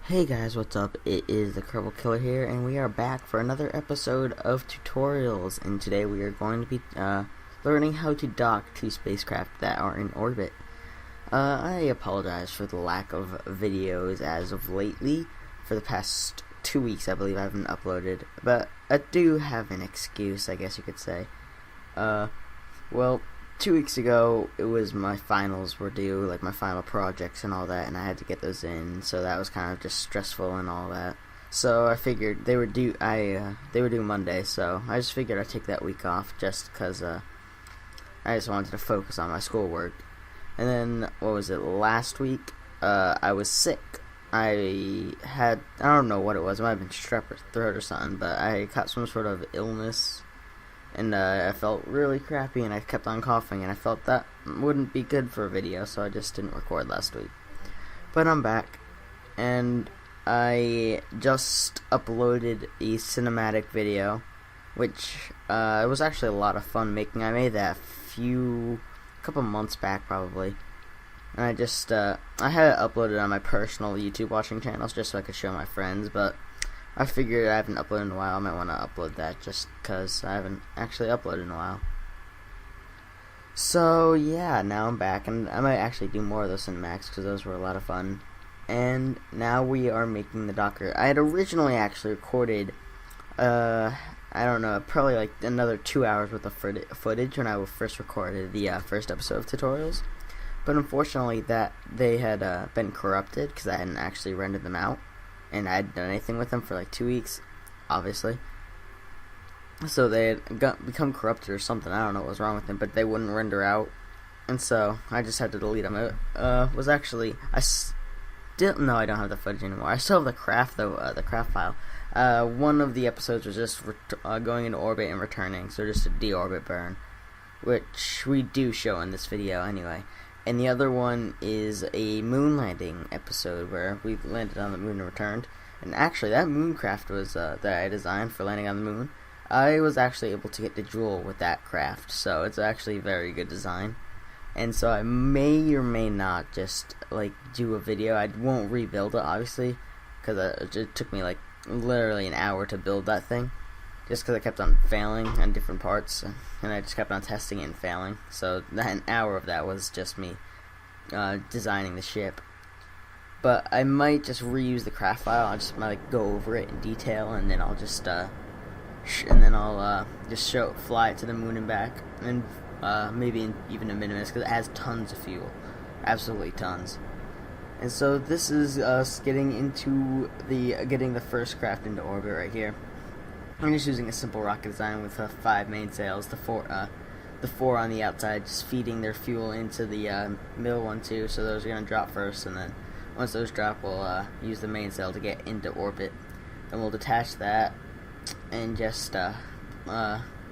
Hey guys, what's up? It is the Kerbal here, and we are back for another episode of tutorials. And today we are going to be learning how to dock two spacecraft that are in orbit. I apologize for the lack of videos as of lately. For the past 2 weeks, I believe I haven't uploaded, but I do have an excuse, I guess you could say. Well, 2 weeks ago, it was my finals were due, like my final projects and all that, and I had to get those in, so that was kind of just stressful and all that. So I figured they were due. They were due Monday, so I just figured I'd take that week off just because I just wanted to focus on my schoolwork. And then what was it? Last week, I was sick. I don't know what it was. It might have been strep or throat or something, but I caught some sort of illness. And I felt really crappy, and I kept on coughing, and I felt that wouldn't be good for a video, so I just didn't record last week. But I'm back, and I just uploaded a cinematic video, which it was actually a lot of fun making. I made that a couple months back, probably. And I just, I had it uploaded on my personal YouTube watching channels just so I could show my friends, but I figured I haven't uploaded in a while. I might want to upload that just because I haven't actually uploaded in a while. So yeah, now I'm back, and I might actually do more of those cinematics because those were a lot of fun. And now we are making the Docker. I had originally actually recorded, I don't know, probably like another 2 hours worth of footage when I first recorded the first episode of tutorials. But unfortunately, that they had been corrupted because I hadn't actually rendered them out. And I hadn't done anything with them for like 2 weeks, obviously. So they had become corrupted or something. I don't know what was wrong with them, but they wouldn't render out, and so I just had to delete them. It was actually I don't have the footage anymore. I still have the craft though, the craft file. One of the episodes was just going into orbit and returning, so just a deorbit burn, which we do show in this video anyway. And the other one is a moon landing episode where we landed on the moon and returned. And actually, that moon craft was that I designed for landing on the moon. I was actually able to get the jewel with that craft, so it's actually a very good design. And so I may or may not just like do a video. I won't rebuild it, obviously, because it took me like literally an hour to build that thing. Just because I kept on failing on different parts, and I just kept on testing it and failing. So an hour of that was just me designing the ship. But I might just reuse the craft file. I just might like go over it in detail, and then I'll just fly it to the moon and back, and maybe even a minimus because it has tons of fuel, absolutely tons. And so this is us getting into getting the first craft into orbit right here. I'm just using a simple rocket design with 5 mainsails, the four on the outside, just feeding their fuel into the middle one too, so those are going to drop first, and then once those drop, we'll use the mainsail to get into orbit. Then we'll detach that, and just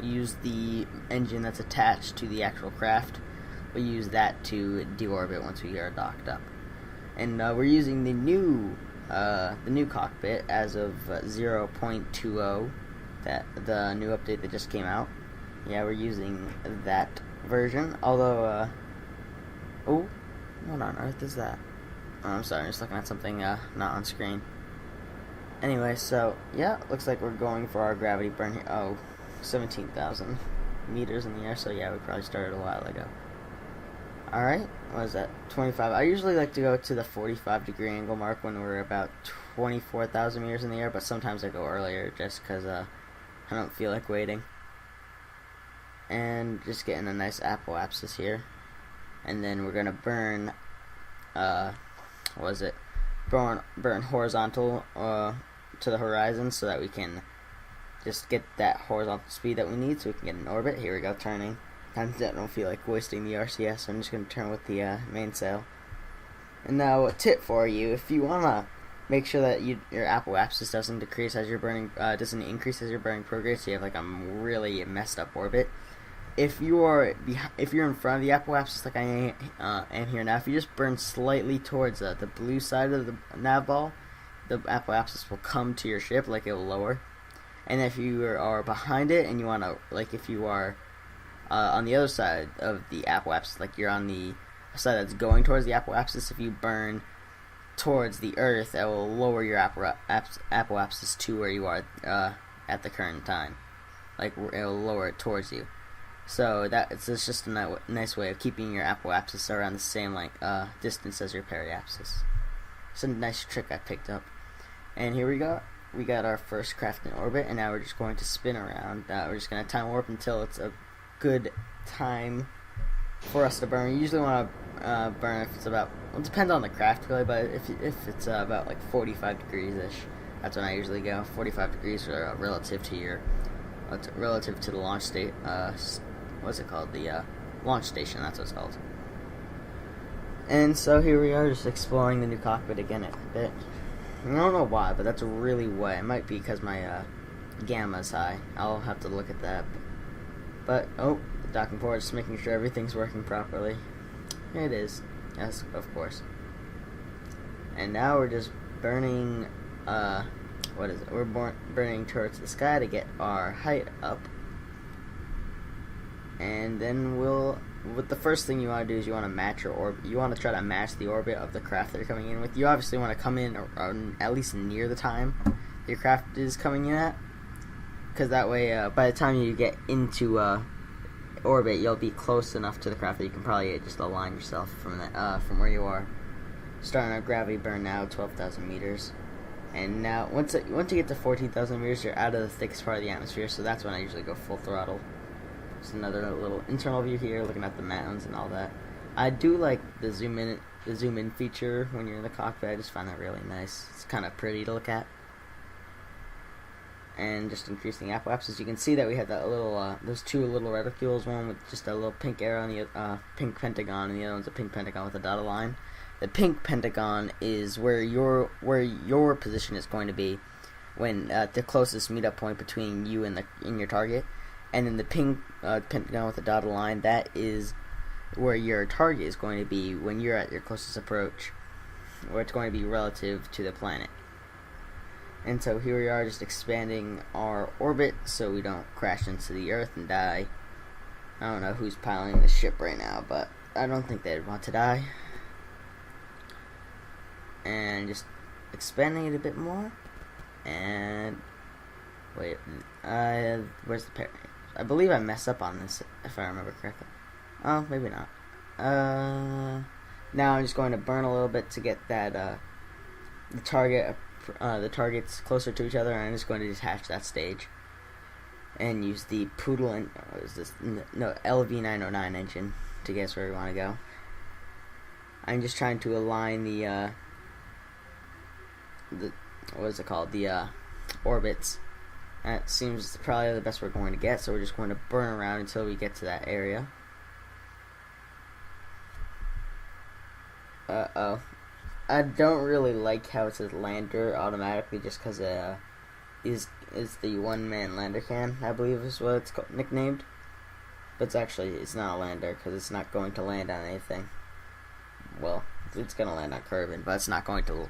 use the engine that's attached to the actual craft. We'll use that to deorbit once we are docked up. And we're using the new cockpit as of 0.20. The new update that just came out. Yeah, we're using that version. Although, oh, what on earth is that? Oh, I'm sorry, I'm just looking at something not on screen. Anyway, so yeah, looks like we're going for our gravity burn here. Oh, 17,000 meters in the air. So yeah, we probably started a while ago. All right, what is that? 25. I usually like to go to the 45-degree angle mark when we're about 24,000 meters in the air, but sometimes I go earlier just because I don't feel like waiting. And just getting a nice apoapsis here. And then we're gonna burn burn horizontal to the horizon so that we can just get that horizontal speed that we need so we can get in orbit. Here we go, turning. I don't feel like wasting the RCS, so I'm just gonna turn with the mainsail. And now a tip for you: if you wanna make sure that your apoapsis doesn't decrease as you're burning, doesn't increase as you're burning progress, so you have like a really messed up orbit. If you're in front of the apoapsis like I am here now, if you just burn slightly towards the blue side of the nav ball, the apoapsis will come to your ship, like it will lower. And if you are behind it and you wanna, like if you are on the other side of the apoapsis, like you're on the side that's going towards the apoapsis, if you burn towards the Earth, it will lower your apoapsis to where you are at the current time. Like, it will lower it towards you. So it's just a nice way of keeping your apoapsis around the same distance as your periapsis. It's a nice trick I picked up. And here we go. We got our first craft in orbit, and now we're just going to spin around. We're just going to time warp until it's a good time for us to burn. We usually want to burn if it's about, well, it depends on the craft really, but if it's about like 45 degrees ish, that's when I usually go. 45 degrees relative to the launch state. What's it called? The launch station. That's what it's called. And so here we are, just exploring the new cockpit again a bit. I don't know why, but that's really why. It might be because my gamma's high. I'll have to look at that. But the docking port, just making sure everything's working properly. It is. Yes, of course. And now we're just burning, what is it? We're burning towards the sky to get our height up. And then the first thing you want to do is you want to match your orbit. You want to try to match the orbit of the craft that you're coming in with. You obviously want to come in at least near the time your craft is coming in at. Because that way, by the time you get into orbit, you'll be close enough to the craft that you can probably just align yourself from where you are. Starting our gravity burn now, 12,000 meters. And now, once you get to 14,000 meters, you're out of the thickest part of the atmosphere, so that's when I usually go full throttle. Just another little internal view here, looking at the mountains and all that. I do like the zoom in feature when you're in the cockpit. I just find that really nice. It's kind of pretty to look at. And just increasing apoapsis, you can see that we had that little, those two little reticules, one with just a little pink arrow and the pink pentagon, and the other one's a pink pentagon with a dotted line. The pink pentagon is where your position is going to be when the closest meetup point between you and your target. And then the pink pentagon with the dotted line, that is where your target is going to be when you're at your closest approach, where it's going to be relative to the planet. And so here we are, just expanding our orbit so we don't crash into the Earth and die. I don't know who's piloting the ship right now, but I don't think they'd want to die. And just expanding it a bit more. And wait, where's the parachute? I believe I messed up on this, if I remember correctly. Oh, maybe not. Now I'm just going to burn a little bit to get that the targets closer to each other, and I'm just going to detach that stage and use the Poodle and LV909 engine to get us where we want to go. I'm just trying to align the what is it called? The orbits. That seems probably the best we're going to get, so we're just going to burn around until we get to that area. I don't really like how it says lander automatically, just because it is the one-man lander can, I believe is what it's nicknamed. But it's not a lander, because it's not going to land on anything. Well, it's going to land on Kerbal, but it's not going to,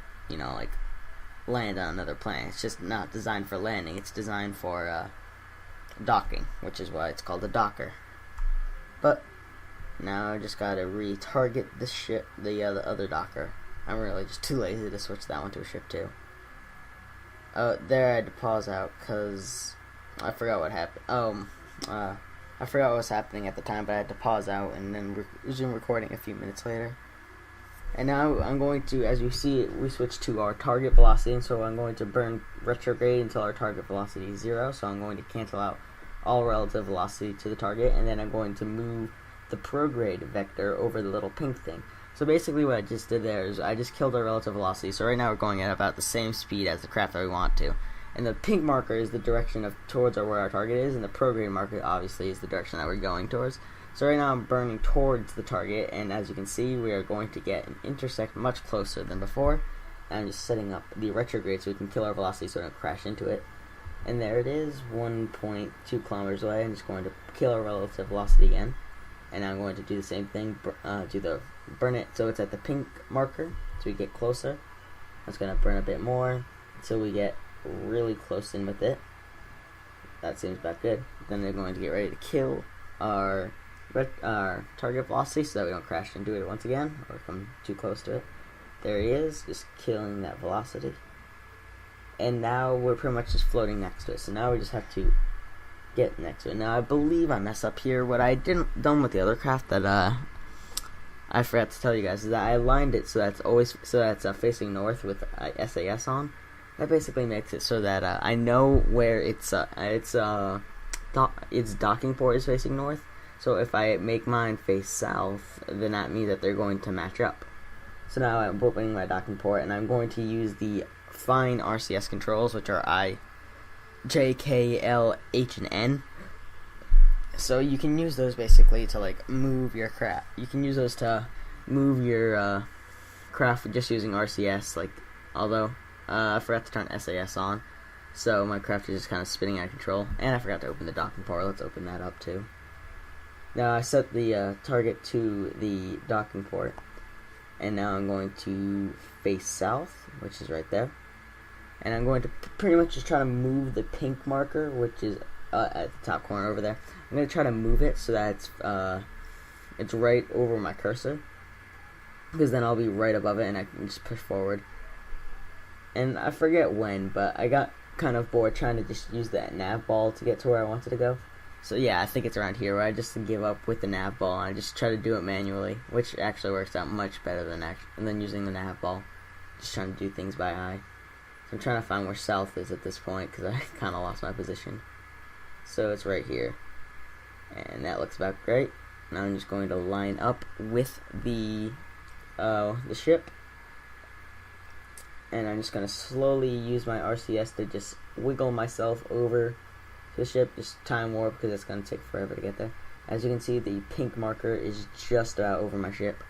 land on another planet. It's just not designed for landing. It's designed for docking, which is why it's called a docker. But now I just gotta retarget the ship, the other docker. I'm really just too lazy to switch that one to a ship too. There I had to pause out because I forgot what happened. I forgot what was happening at the time, but I had to pause out and then resume recording a few minutes later. And now I'm going to, as you see, we switched to our target velocity, and so I'm going to burn retrograde until our target velocity is 0, so I'm going to cancel out all relative velocity to the target, and then I'm going to move the prograde vector over the little pink thing. So basically what I just did there is I just killed our relative velocity, so right now we're going at about the same speed as the craft that we want to. And the pink marker is the direction towards where our target is, and the prograde marker obviously is the direction that we're going towards. So right now I'm burning towards the target, and as you can see, we are going to get an intersect much closer than before. And I'm just setting up the retrograde so we can kill our velocity so we don't crash into it. And there it is, 1.2 kilometers away. I'm just going to kill our relative velocity again. And I'm going to do the same thing, burn it so it's at the pink marker, so we get closer. I'm just going to burn a bit more, so we get really close in with it. That seems about good. Then they're going to get ready to kill our target velocity so that we don't crash into it once again or come too close to it. There he is, just killing that velocity. And now we're pretty much just floating next to it. So now we just have to get next to it. Now I believe I messed up here. What I didn't done with the other craft that I forgot to tell you guys is that I aligned it so that's facing north with SAS on. That basically makes it so that I know where its docking port is facing north. So if I make mine face south, then that means that they're going to match up. So now I'm opening my docking port, and I'm going to use the fine RCS controls, which are I, J, K, L, H, and N. So you can use those basically to like move your craft. You can use those to move your craft just using RCS. Like, although I forgot to turn SAS on, so my craft is just kind of spinning out of control. And I forgot to open the docking port. Let's open that up too. Now I set the target to the docking port, and now I'm going to face south, which is right there. And I'm going to pretty much just try to move the pink marker, which is at the top corner over there. I'm going to try to move it so that it's right over my cursor, because then I'll be right above it and I can just push forward. And I forget when, but I got kind of bored trying to just use that nav ball to get to where I wanted to go. So yeah, I think it's around here where I just give up with the nav ball and I just try to do it manually, which actually works out much better than using the nav ball. Just trying to do things by eye. So I'm trying to find where south is at this point because I kind of lost my position. So it's right here, and that looks about great. Now I'm just going to line up with the ship, and I'm just going to slowly use my RCS to just wiggle myself over to the ship, just time warp because it's going to take forever to get there. As you can see, the pink marker is just about over my ship.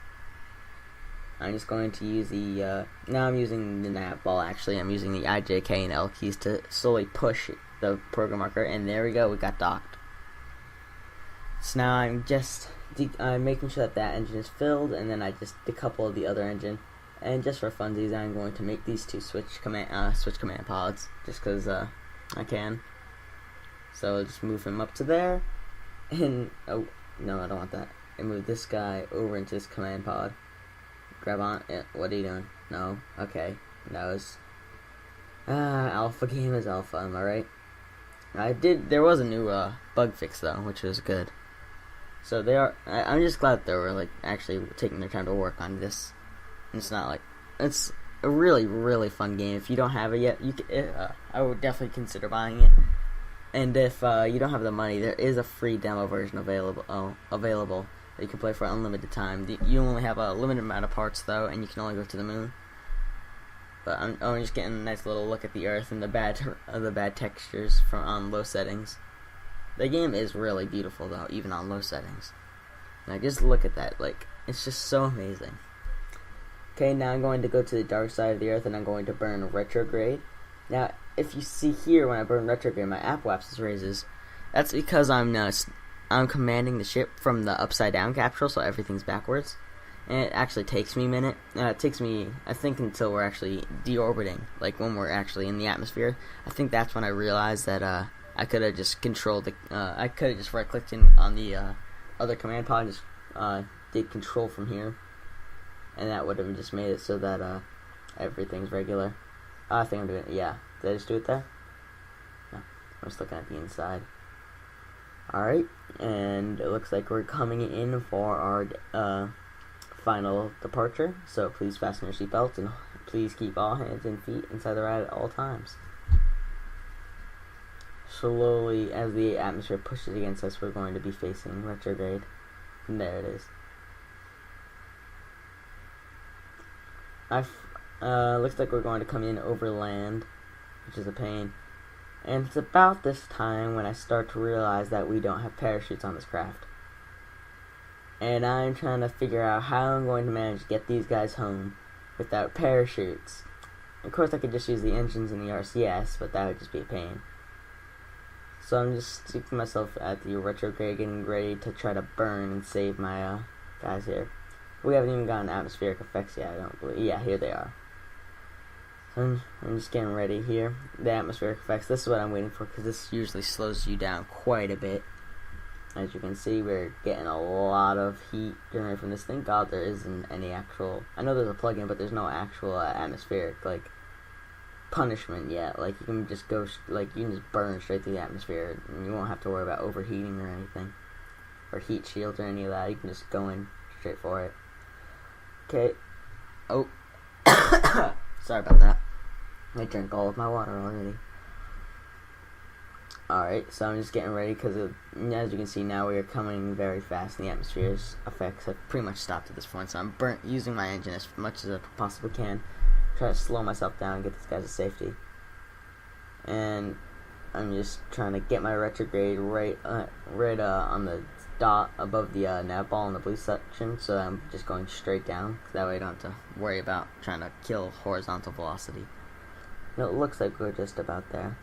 I'm just going to use the, now I'm using the nav ball actually. I'm using the I, J, K, and L keys to slowly push the program marker, and there we go, we got docked. So now I'm just making sure that engine is filled, and then I just decouple the other engine. And just for funsies, I'm going to make these two switch command pods, just because I can. So I'll just move him up to there, and oh no, I don't want that. And move this guy over into this command pod. Grab on. Yeah, what are you doing? No. Okay. That was alpha game is alpha. Am I right? There was a new bug fix though, which was good. So I'm just glad that they were like actually taking their time to work on this. And it's not like it's a really, really fun game. If you don't have it yet, I would definitely consider buying it. And if you don't have the money, there is a free demo version available that you can play for unlimited time. You only have a limited amount of parts though, and you can only go to the moon. But I'm just getting a nice little look at the Earth and the bad textures on low settings. The game is really beautiful though, even on low settings. Now just look at that, like it's just so amazing. Okay, now I'm going to go to the dark side of the Earth and I'm going to burn retrograde. Now, if you see here when I burn retrograde, my apoapsis raises. That's because I'm commanding the ship from the upside down capsule, so everything's backwards. And it actually takes me a minute. It takes me, I think, until we're actually deorbiting, like when we're actually in the atmosphere. I think that's when I realized that I could have just controlled I could have just right-clicked on the other command pod and just did control from here, and that would have just made it so that everything's regular. I think I'm doing it. Yeah, did I just do it there? No, I'm just looking at the inside. Alright, and it looks like we're coming in for our final departure, so please fasten your seatbelts and please keep all hands and feet inside the ride at all times. Slowly, as the atmosphere pushes against us, we're going to be facing retrograde. And there it is. Looks like we're going to come in over land, which is a pain. And it's about this time when I start to realize that we don't have parachutes on this craft. And I'm trying to figure out how I'm going to manage to get these guys home without parachutes. Of course I could just use the engines and the RCS, but that would just be a pain. So I'm just sticking myself at the retrograde, getting ready to try to burn and save my guys here. We haven't even gotten atmospheric effects yet, I don't believe. Yeah, here they are. So I'm just getting ready here. The atmospheric effects, this is what I'm waiting for, because this usually slows you down quite a bit. As you can see, we're getting a lot of heat generated from this. Thank God there isn't any actual, I know there's a plugin, but there's no actual atmospheric, like, punishment yet. Like, you can just go, like, you can just burn straight through the atmosphere, and you won't have to worry about overheating or anything, or heat shields or any of that. You can just go in straight for it. Okay. Oh. Sorry about that. I drank all of my water already. Alright, so I'm just getting ready because, as you can see now, we are coming very fast, and the atmosphere's effects have pretty much stopped at this point, so I'm using my engine as much as I possibly can. Try to slow myself down and get these guys to safety. And I'm just trying to get my retrograde right on the dot above the nav ball in the blue section, so I'm just going straight down. That way I don't have to worry about trying to kill horizontal velocity. And it looks like we're just about there.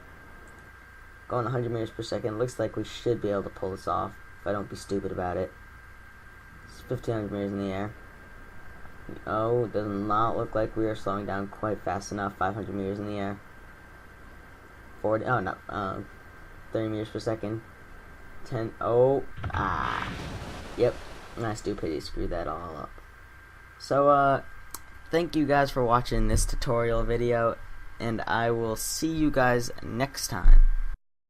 Going 100 meters per second. Looks like we should be able to pull this off if I don't be stupid about it. It's 1500 meters in the air. Oh, it does not look like we are slowing down quite fast enough. 500 meters in the air. 40. Oh, no. 30 meters per second. 10. Oh. Ah. Yep. My stupidity screwed that all up. So, thank you guys for watching this tutorial video, and I will see you guys next time.